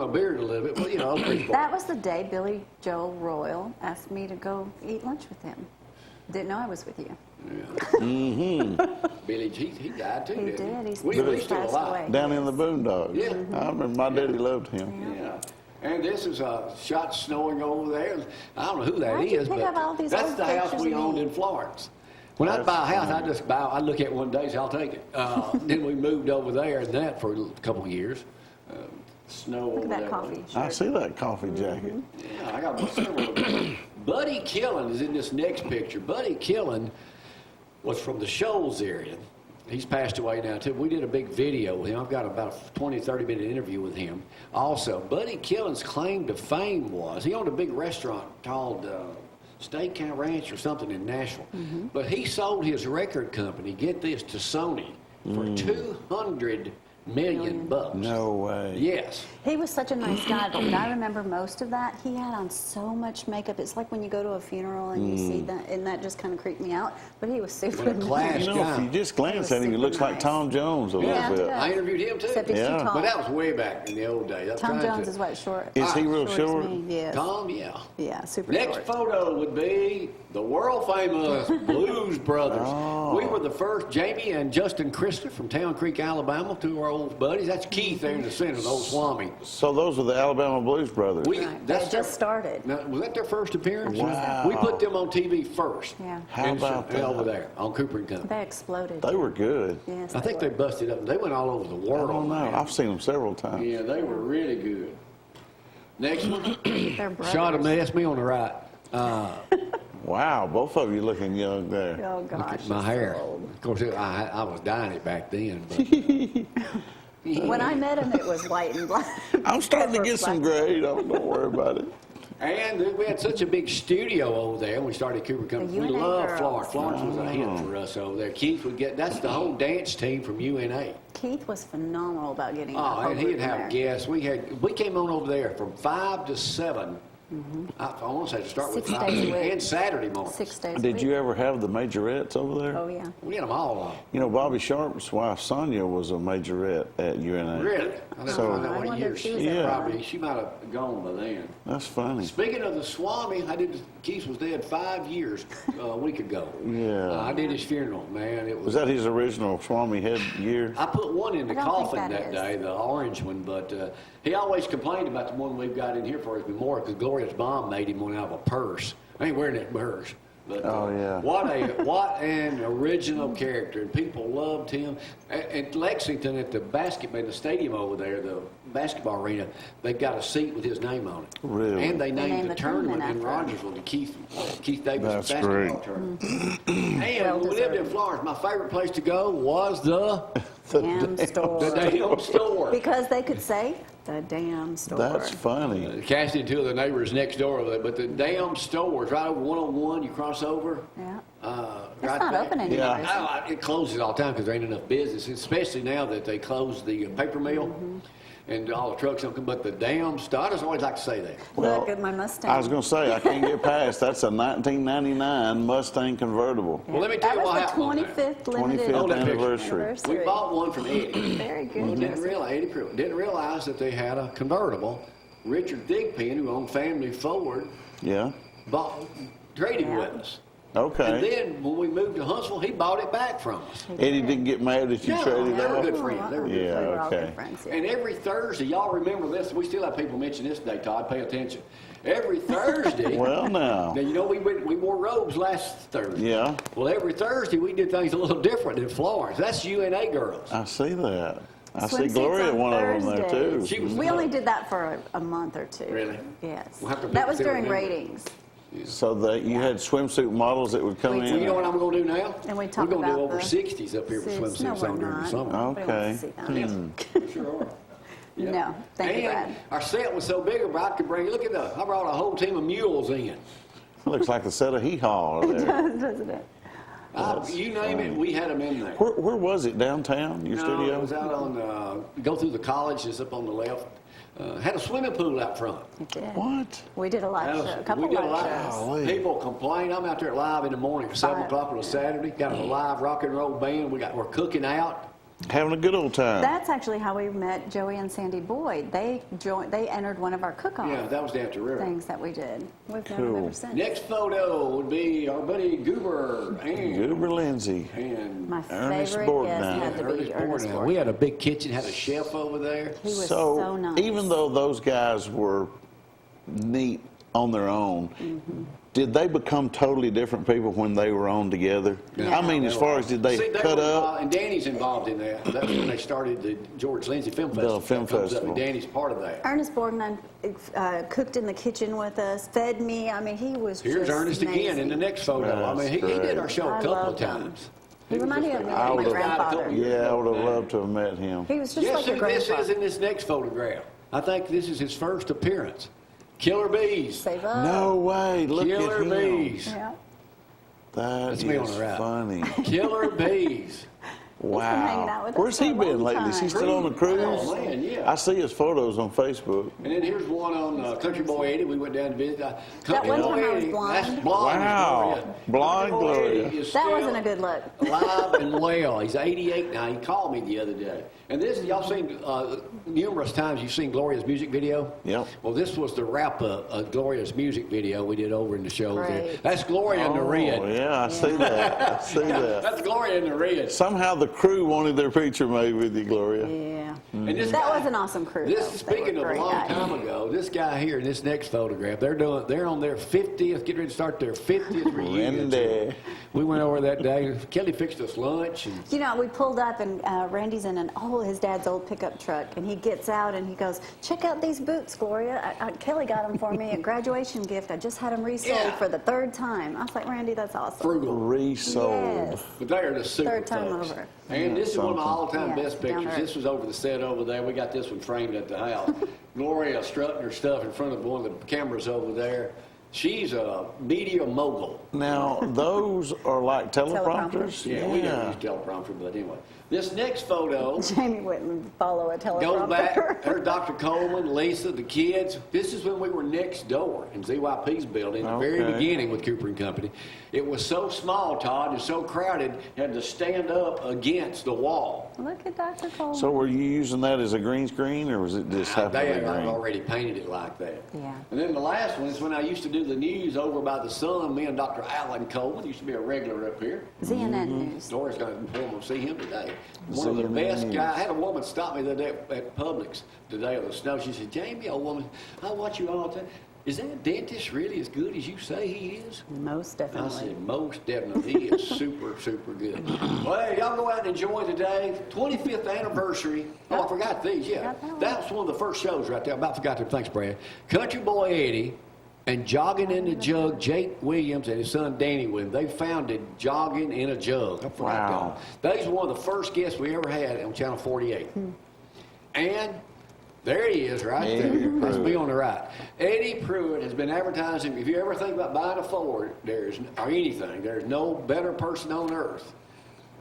beard a little bit. Well, those people.
That was the day Billy Joel Royal asked me to go eat lunch with him. Didn't know I was with you.
Billy, he died too.
He
didn't
did. He's
William Lee's still
passed
alive.
away.
Down in the boondocks.
Yeah.
I remember my daddy loved him.
Yeah. And this is a shot snowing over there. I don't know who that
Why'd you
is,
pick
but
up all these
that's
old
the house
pictures
we
of
owned
me?
in Florence. When I buy a house, I just buy. I look at it one day, so I'll take it. Then we moved over there and that for a couple of years. Snow
Look
over
at that
there.
coffee.
I see that coffee jacket.
Yeah, I got several of them. Buddy Killen is in this next picture. Buddy Killen was from the Shoals area. He's passed away now, too. We did a big video with him. I've got about a 20, 30-minute interview with him. Also, Buddy Killen's claim to fame was he owned a big restaurant called Steakhouse Ranch or something in Nashville. But he sold his record company, get this, to Sony for $200 million bucks.
No way.
Yes.
He was such a nice guy, but what I remember most of that, he had on so much makeup. It's like when you go to a funeral and you see that, and that just kind of creeped me out. But he was super
What a class
nice.
You know, if you just glance at him, he looks like Tom Jones a
Yeah,
little bit.
I interviewed him, too.
Except he's
Yeah.
too tall.
But that was way back in the old days. I'm
Tom
trying
Jones
to-
is what, short?
Is he real
as
short?
me, yes.
Tom, yeah.
Yeah, super
Next
short.
photo would be the world famous Blues Brothers.
Oh.
We were the first, Jamie and Justin Christopher from Town Creek, Alabama, two of our old buddies. That's Keith there in the center, the old Swami.
So those are the Alabama Blues Brothers.
Right. They just started.
Now, was that their first appearance?
Wow.
We put them on TV first.
Yeah.
How about that?
Over there on Cooper and Company.
They exploded.
They were good.
Yes,
I think they
were.
busted up. They went all over the
I
world.
don't know.
man.
I've seen them several times.
Yeah, they were really good. Next one.
They're brothers.
Shot of me. That's me on the right.
Wow, both of you looking young there.
Oh, gosh.
My
it's
hair.
so old.
Of course, I was dyeing it back then. But
When I met him, it was white and black.
I'm starting to get some
Black.
gray. Don't worry about it.
And we had such a big studio over there when we started Cooper Company.
The
We
UNA
loved
girls.
Florence. Florence was a hit for us over there. Keith would get, that's the whole dance team from UNA.
Keith was phenomenal about getting that
Oh,
whole
and
group
he'd
in
have
there.
guests. We came on over there from 5 to 7. I want to say to start with
6
5
days a week.
and Saturday morning.
6 days a
Did
week.
you ever have the majorettes over there?
Oh, yeah.
We had them all on.
You know, Bobby Sharp's wife, Sonia, was a majorette at UNA.
Really? I never
So-
found out
I
what
wonder
year
if she
she
was
Yeah.
probably. She might have gone by then.
That's funny.
Speaking of the Swami, Keith was dead 5 years a week ago.
Yeah.
I did his funeral, man. It
Was that his original Swami headgear?
I put one in the
I don't think
coffin
that
that
is.
day, the orange one, but he always complained about the one we've got in here for his memorial because Gloria's mom made him one out of a purse. I ain't wearing that purse. But,
Oh, yeah.
What an original character, and people loved him. At Lexington, at in the stadium over there, the basketball arena, they got a seat with his name on it.
Really?
And they named
named
the
the
tournament
tournament
in
after
Rogersville the Keith Davis
That's
basketball
great.
tournament.
Well
And when we lived in
deserved.
Florence, my favorite place to go was the
Damn store.
damn store.
Because they could say, the damn store.
That's funny.
Cast into the neighbors next door over there, but the damn store's right over 101. You cross over.
Yeah.
Right
It's not
there.
open anymore,
Yeah.
is it?
It closes all the time because there ain't enough business, especially now that they closed the paper mill and all the trucks don't come. But the damn store, I just always like to say that.
Well,
Look at my Mustang.
I was going to say, I can't get past. That's a 1999 Mustang convertible.
Well, let me tell
That
you what
was
happened on
the
there.
25th limited
25th
that picture.
anniversary.
We bought one from Eddie.
Very good.
Didn't
Joseph.
realize, Eddie Pruitt, didn't realize that they had a convertible. Richard Thigpen, who owned Family Ford,
Yeah.
traded
Yeah.
with us.
Okay.
And then when we moved to Huntsville, he bought it back from us.
Eddie didn't get mad that you
No,
traded
they were
off?
good friends. They were good
Yeah,
We were all
okay.
good friends, yeah.
And every Thursday, y'all remember this? We still have people mention this today, Todd. Pay attention. Every Thursday.
Well, now.
Now, you know, we wore robes last Thursday.
Yeah,
Well, every Thursday, we did things a little different in Florence. That's UNA girls.
I see that. I see
Swimsuits
Gloria,
on
one of them there too.
Thursdays.
She was
We
the
only
host.
did that for a month or two.
Really?
Yes.
We'll have to
That was
still
during
remember.
ratings.
So that you had swimsuit models that would come
We
Well, you know
in?
what I'm going to do now?
And we
We're
talk
going to do
about
over
the
60s up here for
suits. No,
swimsuits
we're
on during the
not.
summer.
Nobody
Okay.
wants to see that.
Sure are. Yeah.
No, thank you, Brad.
And our set was so big, I could bring, look at I brought a whole team of mules in.
Looks like a set of hee-haw there.
Doesn't it?
You name it, we had them in there.
Where was it, downtown, your
No,
studio?
it was out on, go through the college, it's up on the left. Had a swimming pool out front.
It did.
What?
We did a live show, a couple
we did a
live
live.
shows.
Golly.
People complain. I'm out there live in the morning at 7 o'clock on a Saturday. Got a live rock and roll band. We're cooking out.
Having a good old time.
That's actually how we met Joey and Sandy Boyd. They entered one of our cook-off
Yeah, that was down to river.
things that we did. We've known
Cool.
them ever since.
Next photo would be our buddy Goober and
Goober Lindsay.
My
Ernest
favorite guest
Borgnine.
had to be Ernest
Borgnine.
Borgnine.
We had a big kitchen, had a chef over there.
He was so nice.
Even though those guys were neat on their own, did they become totally different people when they were on together?
Yeah.
I mean, as far as did they
See,
cut
were
up?
involved, and Danny's involved in that. That's when they started the George Lindsay Film Festival.
film
That comes up,
festival.
and Danny's part of that.
Ernest Borgnine cooked in the kitchen with us, fed me. I mean, he was
Here's
just
Ernest
amazing.
again in the next photo. I mean, he
That's
did our show a
I
couple of
loved him.
times.
He reminded me of
I
my
would've-
grandfather.
Yeah, I would have loved to have met him.
He was just
Yes,
like
who
your
this
grandfather.
is in this next photograph. I think this is his first appearance. Killer Bees.
Save up.
No way! Look
Killer
at him.
Bees.
Yeah.
That
That's me on
is
the right.
funny.
Killer Bees.
hanging out
Wow.
with us
Where's
for
he
a
been
long
lately? Is he
time.
still on the cruise?
Oh, man, yeah.
I see his photos on Facebook.
And then here's one on Country Boy Eddie. We went down to visit. Country
one
Boy
time I was
Eddie.
blind.
That's blind.
Wow.
Gloria.
Blind
Country Boy
Gloria.
Eddie is
That
still
wasn't a good look.
alive and well. He's 88 now. He called me the other day. And this, y'all seen numerous times. You've seen Gloria's music video.
Yep.
Well, this was the wrap up of Gloria's music video we did over in the show. There.
Great.
That's Gloria in the red.
Oh, yeah, I see that. I see that.
That's Gloria in the red.
Somehow the crew wanted their picture made with you, Gloria.
Yeah.
And this
That
guy-
was an awesome crew.
This,
though. They
speaking
were
of a
great
long
guys.
time ago, this guy here in this next photograph, they're on their 50th, getting ready to start their 50th reunion.
Randy.
We went over that day. Kelly fixed us lunch. And
You know, we pulled up and Randy's in his dad's old pickup truck, and he gets out and he goes, "Check out these boots, Gloria. Kelly got them for me, a graduation gift. I just had them resold
Yeah.
for the third time." I was like, "Randy, that's awesome."
frugal.
Resold.
Yes.
But they are the super
Third time
folks.
over.
And this is one of my all-time
Yeah,
best
down
pictures.
there.
This was over the set over there. We got this one framed at the house. Gloria strutting her stuff in front of one of the cameras over there. She's a media mogul.
Now, those are like teleprompters?
Teleprompters.
Yeah, we don't use teleprompter, but anyway. This next photo
Jamie wouldn't follow a teleprompter.
goes back. There's Dr. Coleman, Lisa, the kids. This is when we were next door in ZYP's building, the very
Okay.
beginning with Cooper and Company. It was so small, Todd, and so crowded, had to stand up against the wall.
Look at Dr. Cole.
So were you using that as a green screen, or was it just happened
They
to
had
be green?
already painted it like that.
Yeah.
And then the last one is when I used to do the news over by the Sun. Me and Dr. Alan Coleman used to be a regular up here.
CNN News.
Dory's going to see him today. One of the
CNN
best
News.
guys. I had a woman stop me the day at Publix the day of the snow. She said, "Jamie, old woman, I watch you all the time. Is that dentist really as good as you say he is?"
Most
I
definitely.
said, "Most definitely. He is super, super good." Well, hey, y'all go out and enjoy today. 25th anniversary. Oh, I forgot these. Yeah. That was one of the first shows right there. I about forgot them. Thanks, Brad. Country Boy Eddie and Jogging in the Jug, Jake Williams and his son Danny Williams. They founded Jogging in a Jug. I forgot
Wow.
that. These were one of the first guests we ever had on Channel 48. And there he is right
Eddie
there. Let's be
Pruitt.
on the right. Eddie Pruitt has been advertising. If you ever think about buying a Ford, or anything, there's no better person on earth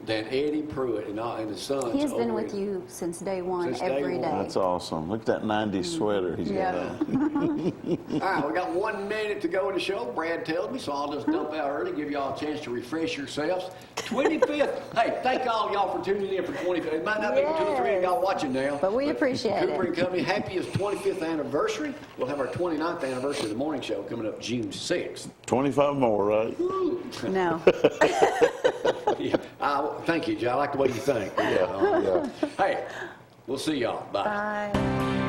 than Eddie Pruitt and his sons.
He has been
over
with
in-
you since day one,
Since day
every
one.
day.
That's awesome. Look at that 90s sweater he's got
Yeah.
on.
All right, we got 1 minute to go in the show. Brad tells me, so I'll just dump out early, give y'all a chance to refresh yourselves. 25th. Hey, thank all y'all for tuning in for 25th. It might not be 2 or 3 of y'all watching now.
But we appreciate
Cooper
it.
and Company, happiest 25th anniversary. We'll have our 29th anniversary of the morning show coming up June 6th.
25 more, right?
No.
Yeah, thank you, Joe. I like the way you think.
Yeah.
Hey, we'll see y'all. Bye.
Bye.